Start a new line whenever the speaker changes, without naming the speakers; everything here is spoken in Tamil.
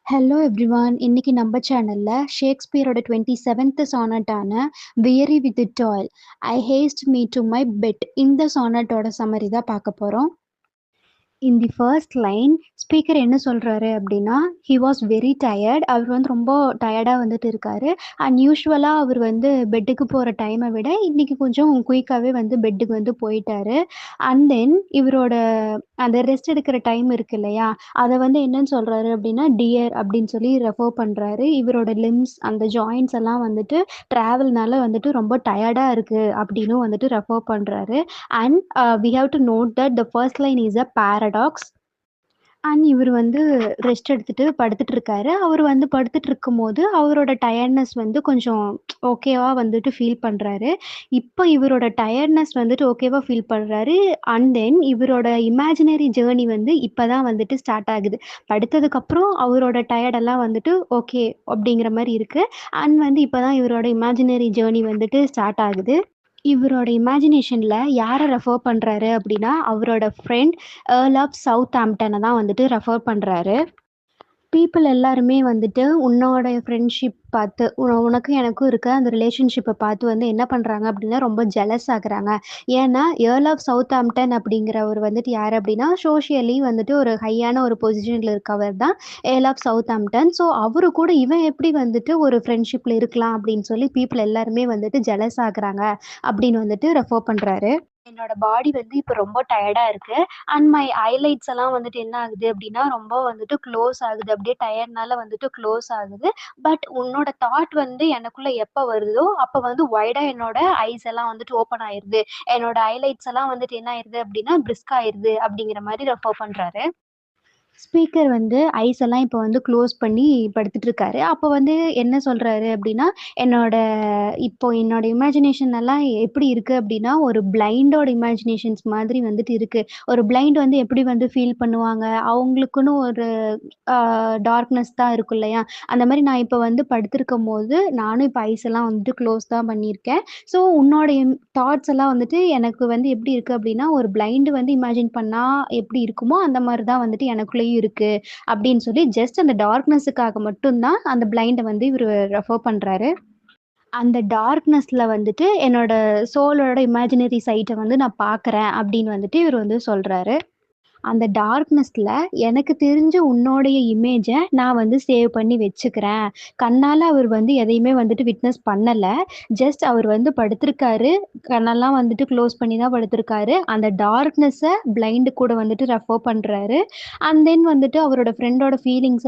Hello everyone. இன்னைக்கு நம்ம சேனல்ல ஷேக்ஸ்பியரோட 27த் சானட்டான "weary with toil I haste me to my bed" இந்த சானட்டோட சம்மரி தான் பார்க்க போறோம். In the first line speaker என்ன சொல்றாரு அப்படின்னா, ஹி வாஸ் வெரி டயர்ட். அவர் வந்து ரொம்ப டயர்டா வந்துட்டு இருக்காரு. அண்ட் யூசுவலா அவர் வந்து பெட்டுக்கு போற டைம விட இன்னைக்கு கொஞ்சம் குயிக்காவே வந்து பெட்டுக்கு வந்து போயிட்டாரு. அண்ட் தென் இவரோட அந்த ரெஸ்ட் எடுக்கிற டைம் இருக்கு இல்லையா? அத வந்து என்னன்னு சொல்றாரு அப்படின்னா, டியர் அப்படின்னு சொல்லி ரெஃபர் பண்றாரு. இவரோட லிம்ஸ் அந்த ஜாயிண்ட்ஸ் எல்லாம் வந்துட்டு டிராவல்னால வந்துட்டு ரொம்ப டயர்டா இருக்கு அப்படின்னும் வந்துட்டு ரெஃபர் பண்றாரு. And we have to note that the first line is a paradox. And இவரு வந்து ரெஸ்ட் எடுத்துட்டு படுத்துட்டு இருக்காரு. அவரு வந்து படுத்துட்டு இருக்கும்போது, அவரோட டயர்ட்னஸ் வந்து கொஞ்சம் ஓகேவா வந்துட்டு ஃபீல் பண்றாரு. இப்ப இவரோட டயர்ட்னஸ் வந்துட்டு ஓகேவா ஃபீல் பண்றாரு. அண்ட் தென் இவரோட இமேஜினரி ஜர்னி வந்து இப்ப தான் வந்துட்டு ஸ்டார்ட் ஆகுது. படுத்ததுக்கப்புறம் அவரோட டயர்ட் எல்லாம் வந்துட்டு ஓகே அப்படிங்கிற மாரி இருக்கு. அண்ட் வந்து இப்ப தான் இவரோட இமேஜினரி ஜர்னி வந்துட்டு ஸ்டார்ட் ஆகுது. இவரோட இமேஜினேஷன்ல யார ரெஃபர் பண்றாரு அப்படின்னா, அவரோட ஃப்ரெண்ட் ஏர்ல் ஆஃப் சவுத்தாம்ப்டன தான் வந்துட்டு ரெஃபர் பண்றாரு. பீப்பிள் எல்லாருமே வந்துட்டு உன்னோட ஃப்ரெண்ட்ஷிப் பார்த்து, உனக்கும் எனக்கும் இருக்க அந்த ரிலேஷன்ஷிப்ப பார்த்து வந்து என்ன பண்றாங்க அப்படின்னா, ரொம்ப ஜெலஸ் ஆகுறாங்க. ஏன்னா, ஏர்ல் ஆஃப் சவுத்தாம்ப்டன் அப்படிங்கிறவரு வந்துட்டு யாரு அப்படின்னா, சோஷியலி வந்துட்டு ஒரு ஹையான ஒரு பொசிஷன்ல இருக்கவர் தான் ஏர்ல் ஆஃப் சவுத்தாம்ப்டன். ஸோ, அவரு கூட இவன் எப்படி வந்துட்டு ஒரு ஃப்ரெண்ட்ஷிப்ல இருக்கலாம் அப்படின்னு சொல்லி பீப்பிள் எல்லாருமே வந்துட்டு ஜெலஸ் ஆகுறாங்க அப்படின்னு வந்துட்டு ரெஃபர் பண்றாரு. என்னோட பாடி வந்து இப்ப ரொம்ப டயர்டா இருக்கு. அண்ட் மை ஐலைட்ஸ் எல்லாம் வந்துட்டு என்ன ஆகுது அப்படின்னா, ரொம்ப வந்துட்டு க்ளோஸ் ஆகுது. அப்படியே டயர்ட்னால வந்துட்டு க்ளோஸ் ஆகுது. பட் உன்னோட தாட் வந்து எனக்குள்ள எப்ப வருதோ, அப்ப வந்து வைடா என்னோட ஐஸ் எல்லாம் வந்துட்டு ஓப்பன் ஆயிருது. என்னோட ஐலைட்ஸ் எல்லாம் வந்துட்டு என்ன ஆயிருது அப்படின்னா, பிரிஸ்க் ஆயிருது அப்படிங்கிற மாரி ரெஃபர் பண்றாரு. ஸ்பீக்கர் வந்து ஐஸ் எல்லாம் இப்ப வந்து க்ளோஸ் பண்ணி படுத்துட்டு இருக்காரு. அப்ப வந்து என்ன சொல்றாரு அப்டின்னா, என்னோட என்னோட இமேஜினேஷன் எல்லாம் எப்படி இருக்கு அப்டின்னா, ஒரு பிளைண்டோட இமேஜினேஷன்ஸ் மாதிரி வந்துட்டு இருக்கு. ஒரு பிளைண்ட் வந்து எப்படி வந்து ஃபீல் பண்ணுவாங்க, அவங்களுக்குன்னு ஒரு அ டார்க்னஸ் தான் இருக்கும் இல்லையா? அந்த மாரி நான் இப்ப வந்து படுத்திருக்கும்போது, நானும் இப்ப ஐஸ் எல்லாம் வந்துட்டு க்ளோஸ் தான் பண்ணியிருக்கேன். ஸோ உன்னோட தாட்ஸ் எல்லாம் வந்துட்டு எனக்கு வந்து எப்படி இருக்கு அப்டின்னா, ஒரு பிளைண்ட் வந்து இமேஜின் பண்ணா எப்படி இருக்குமோ, அந்த மாரி தான் வந்துட்டு எனக்குள்ளேயும் இருக்கு. அப்படின்னு சொல்லி ஜஸ்ட் அந்த டார்க்னஸ்ஸுக்காக மட்டும் தான் அந்த பிளைண்ட வந்து இவரு ரெஃபர் பண்றாரு. அந்த டார்க்னஸ்ல வந்துட்டு என்னோட சோலோட இமேஜினரி சைட்ட வந்து நான் பார்க்குறேன் அப்படின்னு வந்துட்டு இவரு வந்து சொல்றாரு. அந்த டார்க்னஸ்ல எனக்கு தெரிஞ்ச உன்னோடைய இமேஜ நான் வந்து சேவ் பண்ணி வச்சுக்கிறேன். கண்ணால அவர் வந்து எதையுமே வந்துட்டு விட்னஸ் பண்ணல. ஜஸ்ட் அவர் வந்து படுத்திருக்காரு. கண்ணெல்லாம் வந்துட்டு க்ளோஸ் பண்ணி தான் படுத்திருக்காரு. அந்த டார்க்னஸ்ஸ பிளைண்ட் கூட வந்துட்டு ரெஃபர் பண்றாரு. அண்ட் தென் வந்துட்டு அவரோட ஃப்ரெண்டோட ஃபீலிங்ஸ